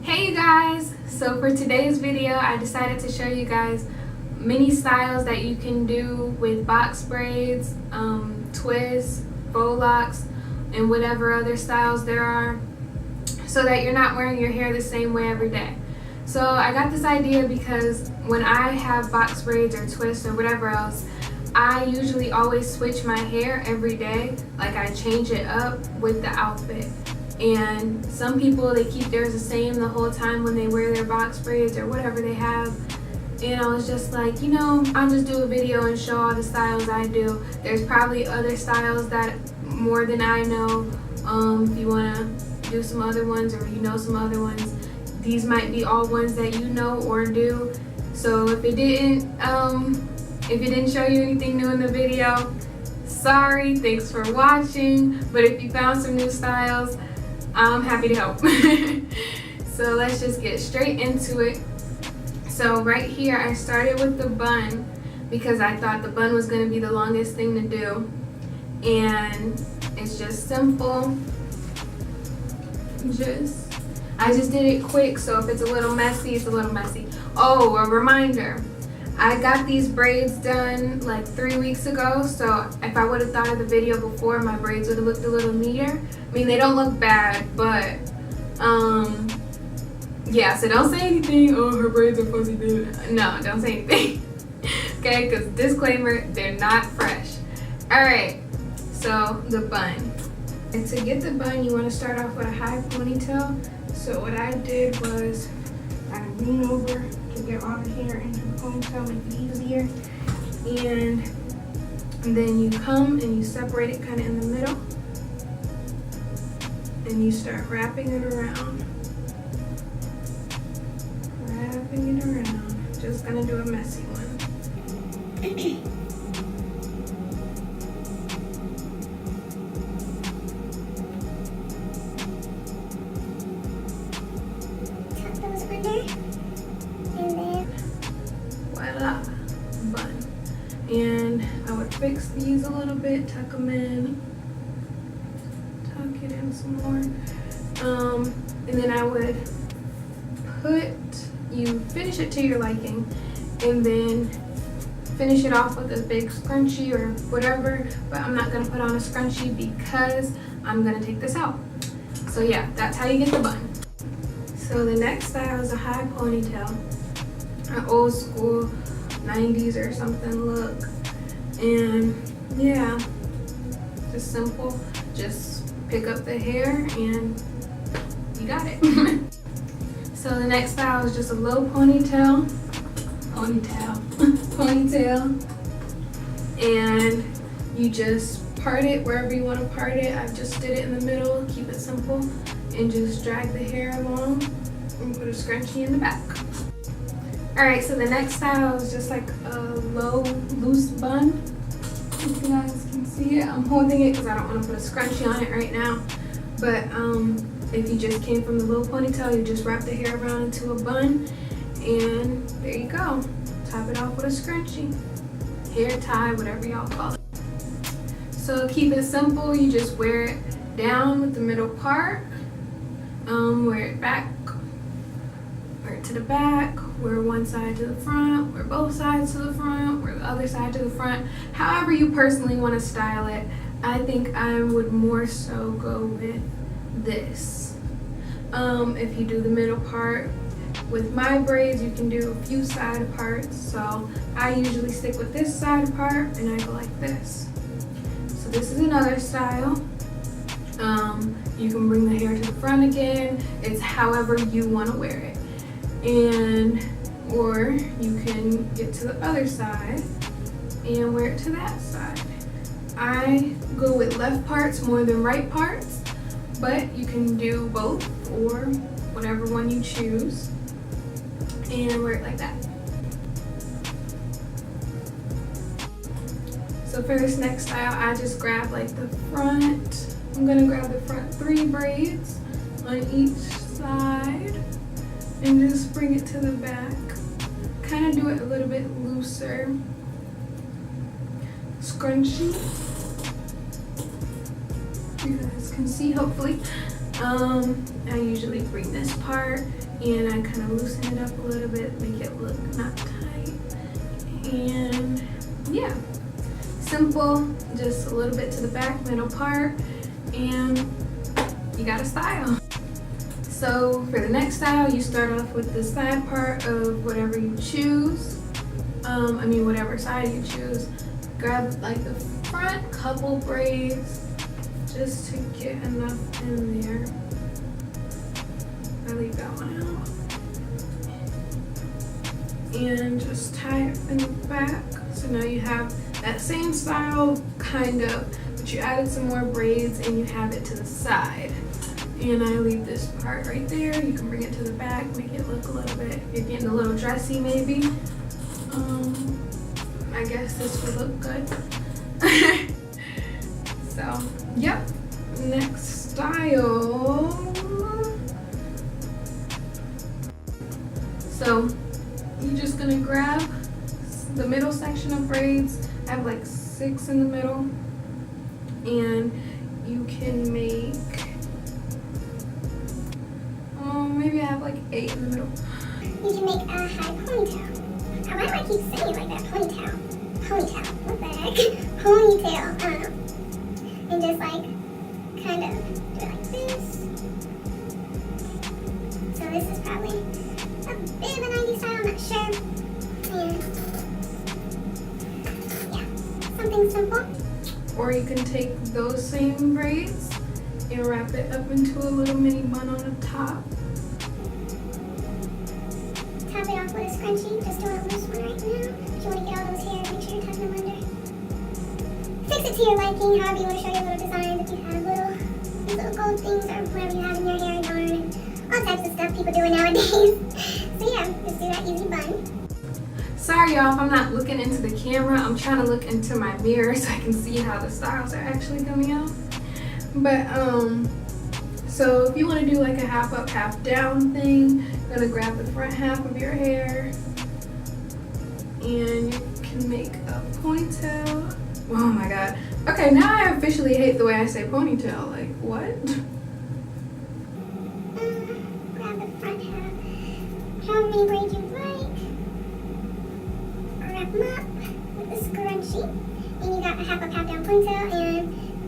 Hey you guys! So for today's video, I decided to show you guys many styles that you can do with box braids, twists, faux locks, and whatever other styles there are, so that you're not wearing your hair the same way every day. So I got this idea because when I have box braids or twists or whatever else, I usually always switch my hair every day. Like I change it up with the outfit. And some people, they keep theirs the same the whole time when they wear their box braids or whatever they have. And I was just like, you know, I'll just do a video and show all the styles I do. There's probably other styles that more than I know. If you want to do some other ones or you know some other ones, these might be all ones that you know or do. So if it didn't show you anything new in the video, sorry, thanks for watching. But if you found some new styles, I'm happy to help. So let's just get straight into it. So right here I started with the bun because I thought the bun was going to be the longest thing to do, and it's just simple. I just did it quick, so if it's a little messy, it's a little messy. Oh, a reminder, I got these braids done like 3 weeks ago, so if I would have thought of the video before, my braids would have looked a little neater. I mean, they don't look bad, but yeah, so don't say anything, oh, her braids are fuzzy, dude. No, don't say anything. Okay, because disclaimer, they're not fresh. Alright, so the bun. And to get the bun, you want to start off with a high ponytail. So what I did was I lean over to get all the hair into the ponytail, make it easier. And then you come and you separate it kind of in the middle. And you start wrapping it around. Wrapping it around. Just gonna do a messy one. Voila, bun. And I would fix these a little bit, tuck them in, tuck it in some more. And then I would you finish it to your liking, and then finish it off with a big scrunchie or whatever, but I'm not gonna put on a scrunchie because I'm gonna take this out. So yeah, that's how you get the bun. So the next style is a high ponytail, an old school 90s or something look. And yeah, just simple, just pick up the hair and you got it. So the next style is just a low ponytail, and you just part it wherever you want to part it. I just did it in the middle, keep it simple, and just drag the hair along and put a scrunchie in the back. Alright, so the next style is just like a low, loose bun. If you guys can see it, I'm holding it because I don't want to put a scrunchie on it right now. But if you just came from the low ponytail, you just wrap the hair around into a bun, and there you go. Top it off with a scrunchie, hair tie, whatever y'all call it. So keep it simple. You just wear it down with the middle part, wear it back, wear it to the back, wear one side to the front, wear both sides to the front, wear the other side to the front. However you personally want to style it. I think I would more so go with this. If you do the middle part, with my braids you can do a few side parts, so I usually stick with this side part and I go like this. So this is another style. You can bring the hair to the front again. It's however you want to wear it. Or you can get to the other side and wear it to that side. I go with left parts more than right parts, but you can do both or whatever one you choose and wear it like that. So for this next style, I just grab like the front. I'm gonna grab the front 3 braids on each side and just bring it to the back. Kind of do it a little bit looser. Scrunchie. You guys can see hopefully. I usually bring this part and I kind of loosen it up a little bit, make it look not tight. And yeah, simple, just a little bit to the back, middle part, and you got a style. So for the next style, you start off with the side part of whatever you choose. Whatever side you choose. Grab like the front couple braids just to get enough in there. I leave that one out. And just tie it in the back. So now you have that same style, kind of, but you added some more braids and you have it to the side. And I leave this part right there. You can bring it to the back, make it look a little bit, you're getting a little dressy maybe. I guess this would look good. So, yep. Next style. So, you're just gonna grab the middle section of braids. I have like 6 in the middle. And you can make, maybe I have like 8 in the middle. You can make a high ponytail. Why do I keep saying it like that? Ponytail. Ponytail. What the heck? Ponytail. I don't know. And just like, kind of do it like this. So this is probably a bit of a 90s style, I'm not sure. And yeah, something simple. Or you can take those same braids and wrap it up into a little mini bun on the top. Top it off with a scrunchie, just doing a loose one right now. If you want to get all those hairs, make sure you're tucking them under. Fix it to your liking, however you want to show your little designs. If you have these little gold things or whatever you have in your hair, yarn, and all types of stuff people doing nowadays. So yeah, just do that easy bun. Sorry y'all if I'm not looking into the camera. I'm trying to look into my mirror so I can see how the styles are actually coming out. But so if you want to do like a half up, half down thing, you're gonna grab the front half of your hair and you can make a ponytail. Oh my god. Okay, now I officially hate the way I say ponytail. Like, what? Grab the front half. How many braids you like. Wrap them up with the scrunchie. And you got a half up, half down ponytail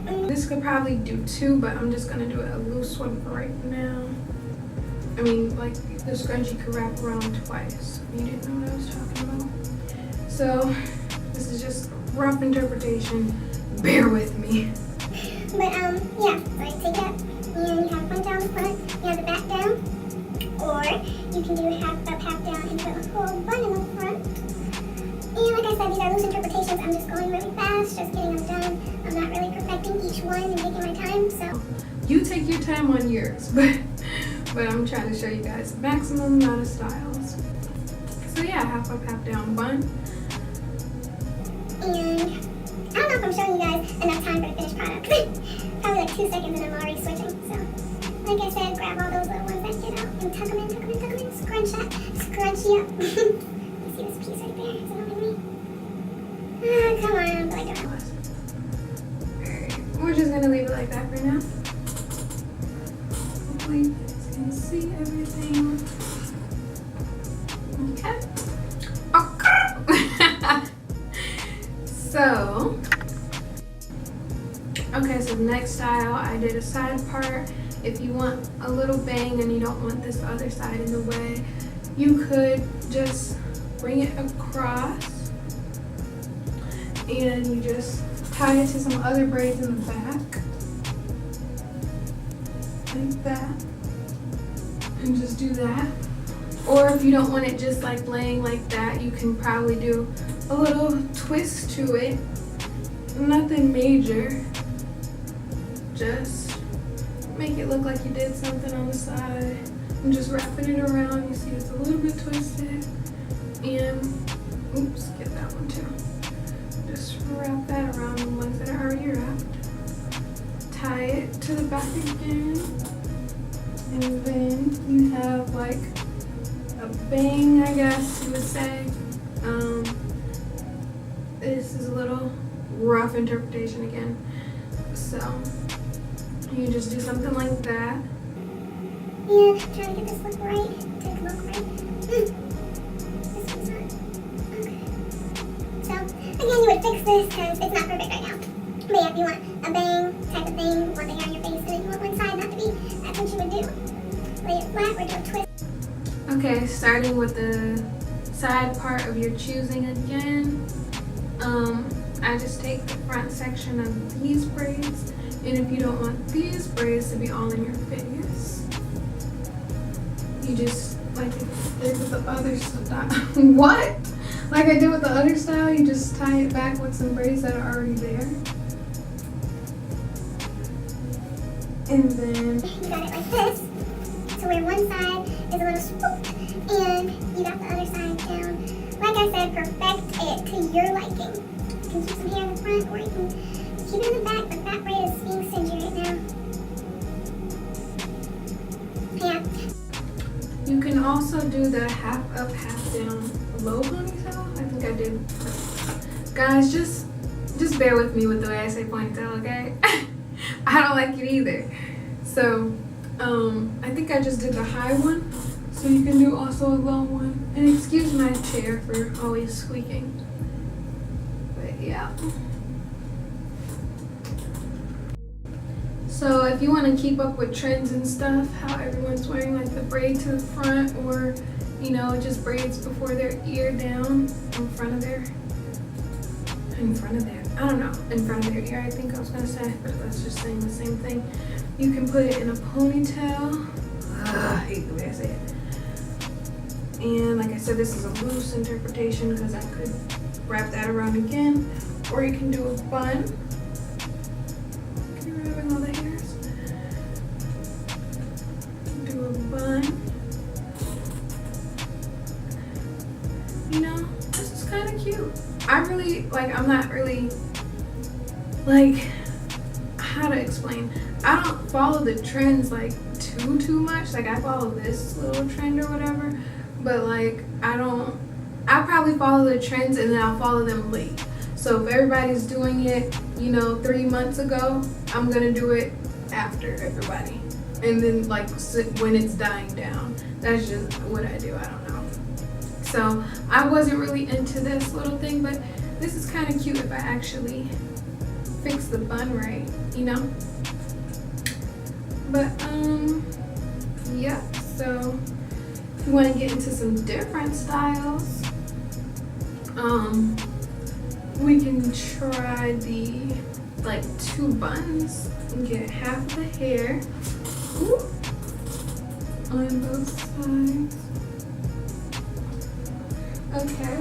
and this could probably do 2, but I'm just gonna do a loose one for right now. I mean, like the scrunchie could wrap around twice. You didn't know what I was talking about. So this is just rough interpretation. Bear with me. But yeah, so you take that and you have one down the front, you have the back down, or you can do half up, half down and put a whole bun in the front. And like I said, these are loose interpretations. I'm just going really fast, just getting them done. I'm not really perfecting each one and taking my time, so. You take your time on yours, but I'm trying to show you guys the maximum amount of styles. So yeah, half up, half down bun. And I don't know if I'm showing you guys enough time for the finished product. Probably like 2 seconds and I'm already switching. So, like I said, grab all those little ones that get out and tuck them in, scrunchie up. You see this piece right there? Is it on me? Come on, but I don't know. Alright, we're just gonna leave it like that for now. Hopefully you guys can see everything. Okay. So the next style, I did a side part. If you want a little bang and you don't want this other side in the way, you could just bring it across and you just tie it to some other braids in the back, like that, and just do that. Or if you don't want it just like laying like that, you can probably do a little twist to it. Nothing major. Just make it look like you did something on the side. I'm just wrapping it around. You see it's a little bit twisted. And, oops, get that one too. Just wrap that around the ones that are already wrapped. Tie it to the back again. And then you have like a bang, I guess you would say. This is a little rough interpretation again. So you just do something like that. Yeah, trying to get this look right. Take a look right. This one's not. Okay. So, again, you would fix this because it's not perfect right now. But yeah, if you want a bang type of thing, want the hair on your face, and then you want one side not to be, that's what you would do. Lay it flat or do a twist. Okay, starting with the side part of your choosing again. I just take the front section of these braids, and if you don't want these braids to be all in your face, you just, like I did with the other style. What? Like I did with the other style, you just tie it back with some braids that are already there. And then you got it like this, to where one side is a little swooped, and you got the other side down. Like I said, perfect it to your liking. You can keep some hair in the front, or you can keep it in the back, but that braid is being stingy right now. Yeah. you can also do the half up, half down low ponytail. I think I did. Guys, just bear with me with the way I say ponytail, okay? I don't like it either. So, I think I just did the high one. So you can do also a low one. And excuse my chair for always squeaking. But yeah. So if you want to keep up with trends and stuff, how everyone's wearing like the braid to the front, or you know, just braids before their ear down in front of their, I don't know, in front of their ear, I think I was gonna say, but that's just saying the same thing. You can put it in a ponytail. I hate the way I say it. And like I said, this is a loose interpretation because I could wrap that around again, or you can do a bun. Can you wrap all the hairs? Do a bun. You know, this is kind of cute. I'm not really, like, how to explain. I don't follow the trends like too much. Like I follow this little trend or whatever, but like I probably follow the trends and then I'll follow them late. So if everybody's doing it, you know, 3 months ago, I'm gonna do it after everybody. And then like when it's dying down. That's just what I do, I don't know. So I wasn't really into this little thing, but this is kind of cute if I actually fix the bun right, you know? But yeah, so if you want to get into some different styles, we can try the like 2 buns and get half of the hair on both sides. Okay.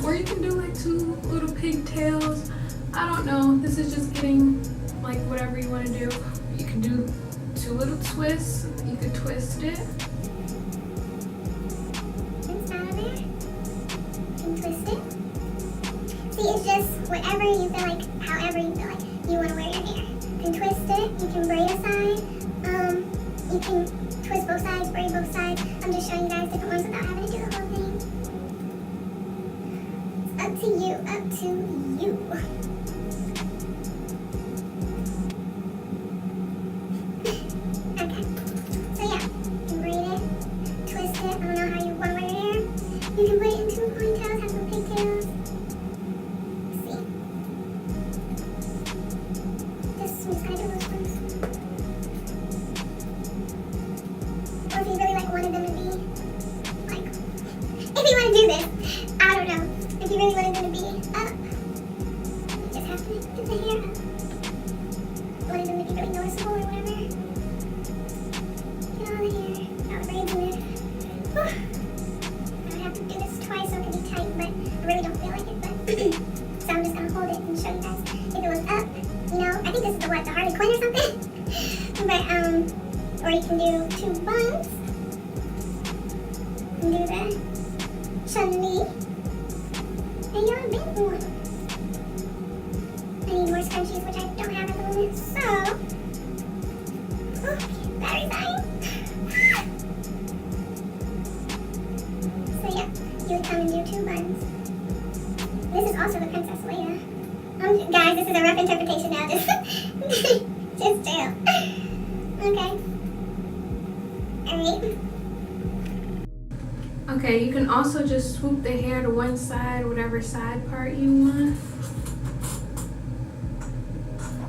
Or you can do like 2 little pigtails. I don't know. This is just getting like whatever you want to do. You can do 2 little twists. You could twist it. It's out of there. You can twist it. See, it's just whatever you feel like, however you feel like you want to wear your hair. You can twist it. You can braid a side. You can twist both sides, braid both sides. I'm just showing you guys different ones without having to do the whole thing. It's up to you. Up to you. Okay. So yeah, you can braid it, twist it. I don't know how you want to wear your hair. You can put it in 2 ponytails, have some pigtails. Let's see. I'm just gonna do those ones. Or if you really like wanted them to be like, if you want to do this, I don't know. If you really wanted them to be up, you just have to get the hair up. Wanted them to be really noticeable or whatever. Get all the hair, all the braids in there. Whew. I would have to do this twice so it could be tight, but I really don't feel like it. But so I'm just gonna hold it and show you guys if it was up. You know, I think this is the Harley Quinn or something. But or you can do 2 buns. You can do the Chun-Li. And you're a big one. I need more scrunchies, which I don't have at the moment. So, battery's dying. So yeah, you would come and do 2 buns. This is also the Princess Leia. Guys, this is a rough interpretation now. Just chill. Okay. great. Okay, you can also just swoop the hair to one side, whatever side part you want.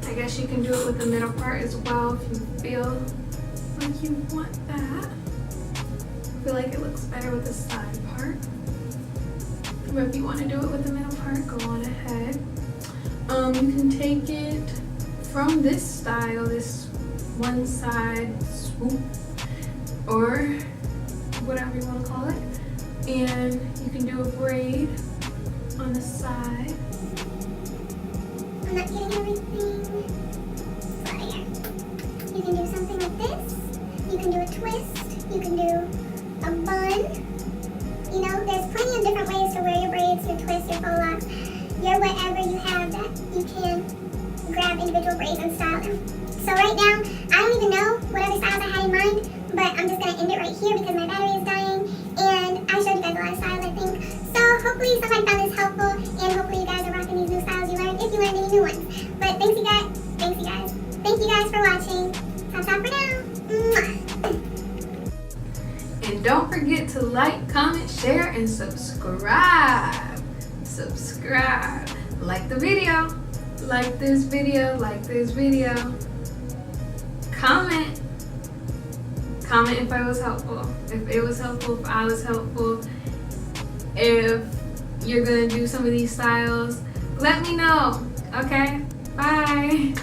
I guess you can do it with the middle part as well if you feel like you want that. I feel like it looks better with the side part. But if you want to do it with the middle part, go on ahead. You can take it from this style, this one side swoop, or whatever you want to call it, and you can do a braid on the side. I'm not getting everything. So here. You can do something like this. You can do a twist. You can do a bun. You know, there's plenty of different ways to wear your braids, your twists, your faux locks, your whatever you have that you can grab individual braids and style them. So right now, I don't even know what other styles I had in mind, but I'm just going to end it right here because my battery is dying, and I showed you guys a lot of styles, I think. So hopefully somebody found this helpful, and hopefully you guys are rocking these new styles you learned, if you learned any new ones. But thank you guys for watching. Ta-ta for now. Mwah. And don't forget to like, comment, share, and subscribe. Subscribe. Like the video. Like this video. Like this video. Comment. Comment if I was helpful. If it was helpful, if I was helpful. If you're going to do some of these styles, let me know. Okay? Bye.